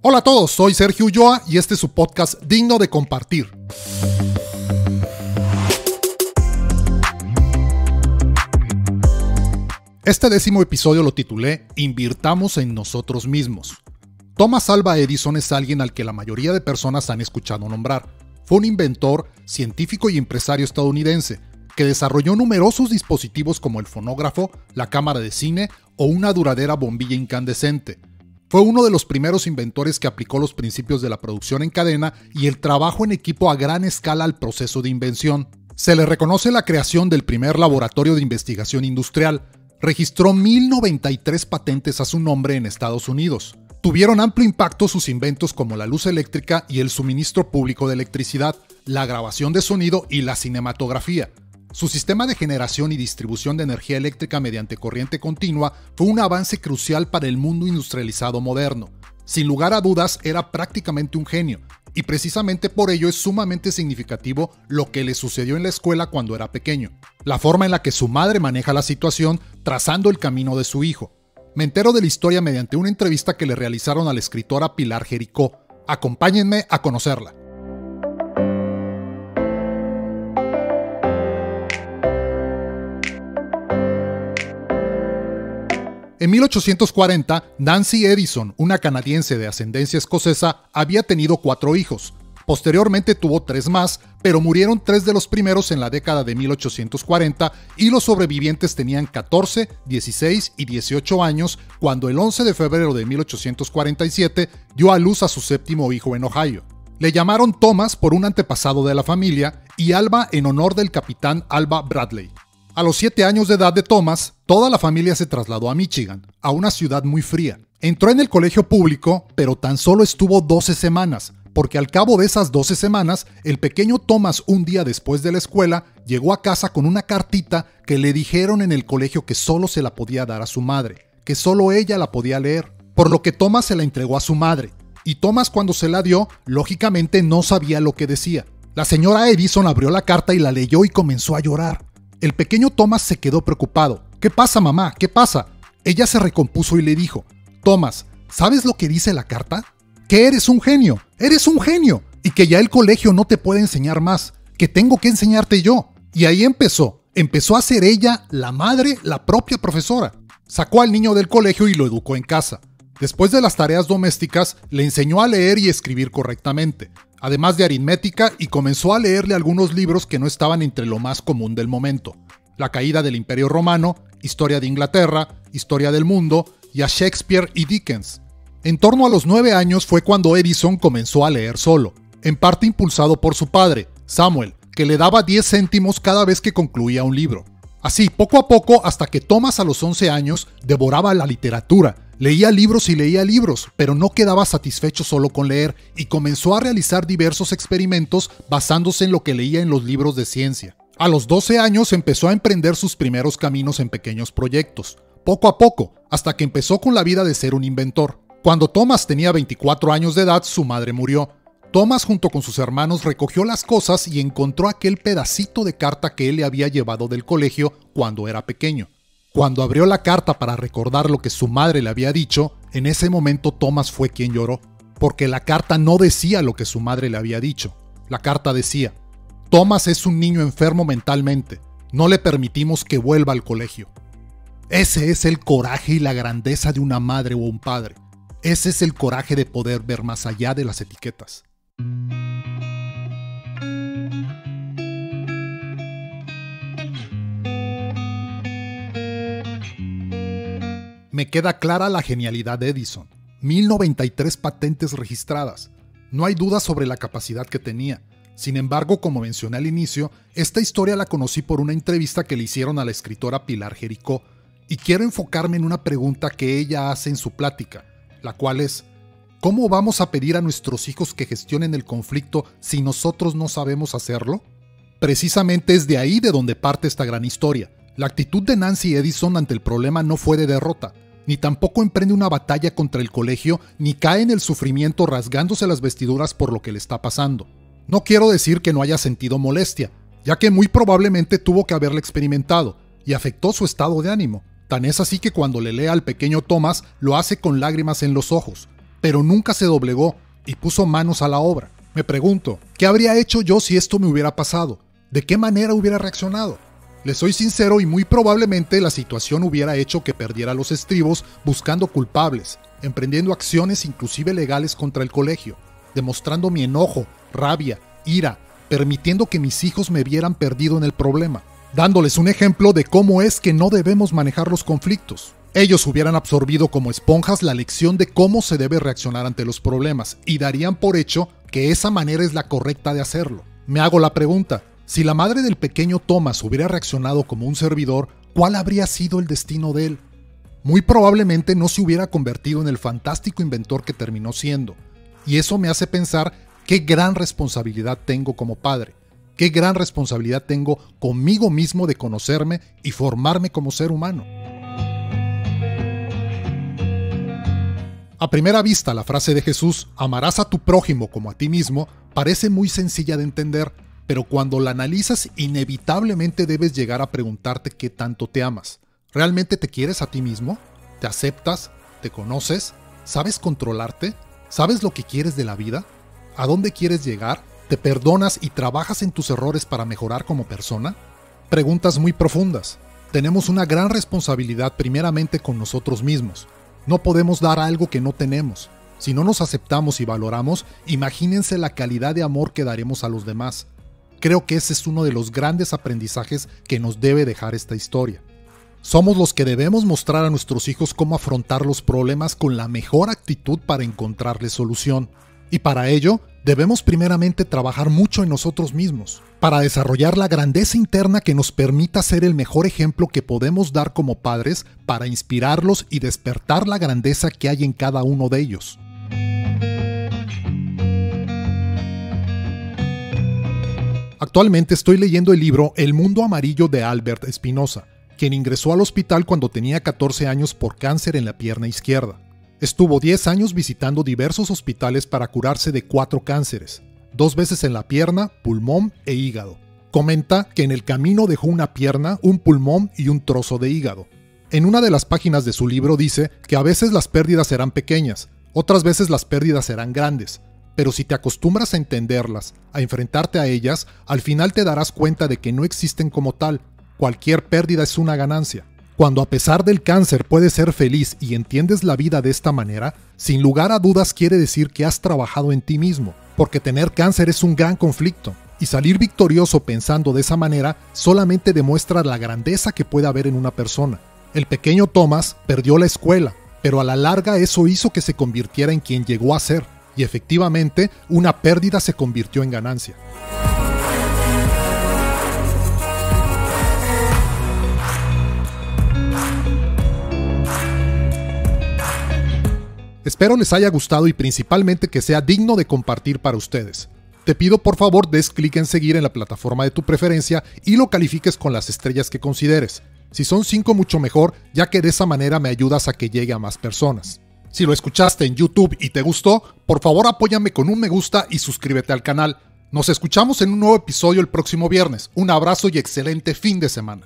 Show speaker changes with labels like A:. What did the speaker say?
A: Hola a todos, soy Sergio Ulloa y este es su podcast digno de compartir. Este 10º episodio lo titulé Invirtamos en nosotros mismos. Thomas Alva Edison es alguien al que la mayoría de personas han escuchado nombrar. Fue un inventor, científico y empresario estadounidense que desarrolló numerosos dispositivos como el fonógrafo, la cámara de cine o una duradera bombilla incandescente. Fue uno de los primeros inventores que aplicó los principios de la producción en cadena y el trabajo en equipo a gran escala al proceso de invención. Se le reconoce la creación del primer laboratorio de investigación industrial. Registró 1093 patentes a su nombre en Estados Unidos. Tuvieron amplio impacto sus inventos como la luz eléctrica y el suministro público de electricidad, la grabación de sonido y la cinematografía. Su sistema de generación y distribución de energía eléctrica mediante corriente continua fue un avance crucial para el mundo industrializado moderno. Sin lugar a dudas, era prácticamente un genio, y precisamente por ello es sumamente significativo lo que le sucedió en la escuela cuando era pequeño. La forma en la que su madre maneja la situación, trazando el camino de su hijo. Me entero de la historia mediante una entrevista que le realizaron a la escritora Pilar Jericó. Acompáñenme a conocerla. En 1840, Nancy Edison, una canadiense de ascendencia escocesa, había tenido 4 hijos. Posteriormente tuvo 3 más, pero murieron 3 de los primeros en la década de 1840 y los sobrevivientes tenían 14, 16 y 18 años cuando el 11 de febrero de 1847 dio a luz a su 7º hijo en Ohio. Le llamaron Thomas por un antepasado de la familia y Alva en honor del capitán Alva Bradley. A los 7 años de edad de Thomas, toda la familia se trasladó a Michigan, a una ciudad muy fría. Entró en el colegio público, pero tan solo estuvo 12 semanas, porque al cabo de esas 12 semanas, el pequeño Thomas, un día después de la escuela, llegó a casa con una cartita que le dijeron en el colegio que solo se la podía dar a su madre, que solo ella la podía leer, por lo que Thomas se la entregó a su madre. Y Thomas, cuando se la dio, lógicamente no sabía lo que decía. La señora Edison abrió la carta y la leyó y comenzó a llorar. El pequeño Thomas se quedó preocupado. ¿Qué pasa, mamá? ¿Qué pasa? Ella se recompuso y le dijo: Thomas, ¿sabes lo que dice la carta? Que eres un genio, y que ya el colegio no te puede enseñar más, que tengo que enseñarte yo. Y ahí empezó a ser ella, la madre, la propia profesora. Sacó al niño del colegio y lo educó en casa. Después de las tareas domésticas, le enseñó a leer y escribir correctamente, además de aritmética, y comenzó a leerle algunos libros que no estaban entre lo más común del momento. La caída del Imperio Romano, Historia de Inglaterra, Historia del Mundo, y a Shakespeare y Dickens. En torno a los 9 años fue cuando Edison comenzó a leer solo, en parte impulsado por su padre, Samuel, que le daba 10 céntimos cada vez que concluía un libro. Así, poco a poco, hasta que Thomas a los 11 años devoraba la literatura, leía libros, pero no quedaba satisfecho solo con leer y comenzó a realizar diversos experimentos basándose en lo que leía en los libros de ciencia. A los 12 años empezó a emprender sus primeros caminos en pequeños proyectos, poco a poco, hasta que empezó con la vida de ser un inventor. Cuando Thomas tenía 24 años de edad, su madre murió. Thomas, junto con sus hermanos, recogió las cosas y encontró aquel pedacito de carta que él le había llevado del colegio cuando era pequeño. Cuando abrió la carta para recordar lo que su madre le había dicho, en ese momento Thomas fue quien lloró, porque la carta no decía lo que su madre le había dicho. La carta decía: Thomas es un niño enfermo mentalmente, no le permitimos que vuelva al colegio. Ese es el coraje y la grandeza de una madre o un padre. Ese es el coraje de poder ver más allá de las etiquetas. Me queda clara la genialidad de Edison. 1093 patentes registradas. No hay duda sobre la capacidad que tenía. Sin embargo, como mencioné al inicio, esta historia la conocí por una entrevista que le hicieron a la escritora Pilar Jericó, y quiero enfocarme en una pregunta que ella hace en su plática, la cual es: ¿cómo vamos a pedir a nuestros hijos que gestionen el conflicto si nosotros no sabemos hacerlo? Precisamente es de ahí de donde parte esta gran historia. La actitud de Nancy Edison ante el problema no fue de derrota, ni tampoco emprende una batalla contra el colegio, ni cae en el sufrimiento rasgándose las vestiduras por lo que le está pasando. No quiero decir que no haya sentido molestia, ya que muy probablemente tuvo que haberla experimentado, y afectó su estado de ánimo. Tan es así que cuando le lee al pequeño Thomas, lo hace con lágrimas en los ojos. pero nunca se doblegó y puso manos a la obra. Me pregunto, ¿qué habría hecho yo si esto me hubiera pasado? ¿De qué manera hubiera reaccionado? Les soy sincero y muy probablemente la situación hubiera hecho que perdiera los estribos buscando culpables, emprendiendo acciones inclusive legales contra el colegio, demostrando mi enojo, rabia, ira, permitiendo que mis hijos me vieran perdido en el problema, dándoles un ejemplo de cómo es que no debemos manejar los conflictos. Ellos hubieran absorbido como esponjas la lección de cómo se debe reaccionar ante los problemas y darían por hecho que esa manera es la correcta de hacerlo. Me hago la pregunta, si la madre del pequeño Thomas hubiera reaccionado como un servidor, ¿cuál habría sido el destino de él? Muy probablemente no se hubiera convertido en el fantástico inventor que terminó siendo. Y eso me hace pensar qué gran responsabilidad tengo como padre, qué gran responsabilidad tengo conmigo mismo de conocerme y formarme como ser humano. A primera vista, la frase de Jesús, amarás a tu prójimo como a ti mismo, parece muy sencilla de entender, pero cuando la analizas, inevitablemente debes llegar a preguntarte qué tanto te amas. ¿Realmente te quieres a ti mismo? ¿Te aceptas? ¿Te conoces? ¿Sabes controlarte? ¿Sabes lo que quieres de la vida? ¿A dónde quieres llegar? ¿Te perdonas y trabajas en tus errores para mejorar como persona? Preguntas muy profundas. Tenemos una gran responsabilidad primeramente con nosotros mismos. No podemos dar algo que no tenemos. Si no nos aceptamos y valoramos, imagínense la calidad de amor que daremos a los demás. Creo que ese es uno de los grandes aprendizajes que nos debe dejar esta historia. Somos los que debemos mostrar a nuestros hijos cómo afrontar los problemas con la mejor actitud para encontrarles solución. Y para ello, debemos primeramente trabajar mucho en nosotros mismos, para desarrollar la grandeza interna que nos permita ser el mejor ejemplo que podemos dar como padres para inspirarlos y despertar la grandeza que hay en cada uno de ellos. Actualmente estoy leyendo el libro El Mundo Amarillo de Albert Espinosa, quien ingresó al hospital cuando tenía 14 años por cáncer en la pierna izquierda. Estuvo 10 años visitando diversos hospitales para curarse de 4 cánceres, 2 veces en la pierna, pulmón e hígado. Comenta que en el camino dejó una pierna, un pulmón y un trozo de hígado. En una de las páginas de su libro dice que a veces las pérdidas serán pequeñas, otras veces las pérdidas serán grandes, pero si te acostumbras a entenderlas, a enfrentarte a ellas, al final te darás cuenta de que no existen como tal. Cualquier pérdida es una ganancia. Cuando a pesar del cáncer puedes ser feliz y entiendes la vida de esta manera, sin lugar a dudas quiere decir que has trabajado en ti mismo, porque tener cáncer es un gran conflicto, y salir victorioso pensando de esa manera solamente demuestra la grandeza que puede haber en una persona. El pequeño Thomas perdió la escuela, pero a la larga eso hizo que se convirtiera en quien llegó a ser, y efectivamente una pérdida se convirtió en ganancia. Espero les haya gustado y principalmente que sea digno de compartir para ustedes. Te pido por favor des clic en seguir en la plataforma de tu preferencia y lo califiques con las estrellas que consideres. Si son 5 mucho mejor, ya que de esa manera me ayudas a que llegue a más personas. Si lo escuchaste en YouTube y te gustó, por favor apóyame con un me gusta y suscríbete al canal. Nos escuchamos en un nuevo episodio el próximo viernes. Un abrazo y excelente fin de semana.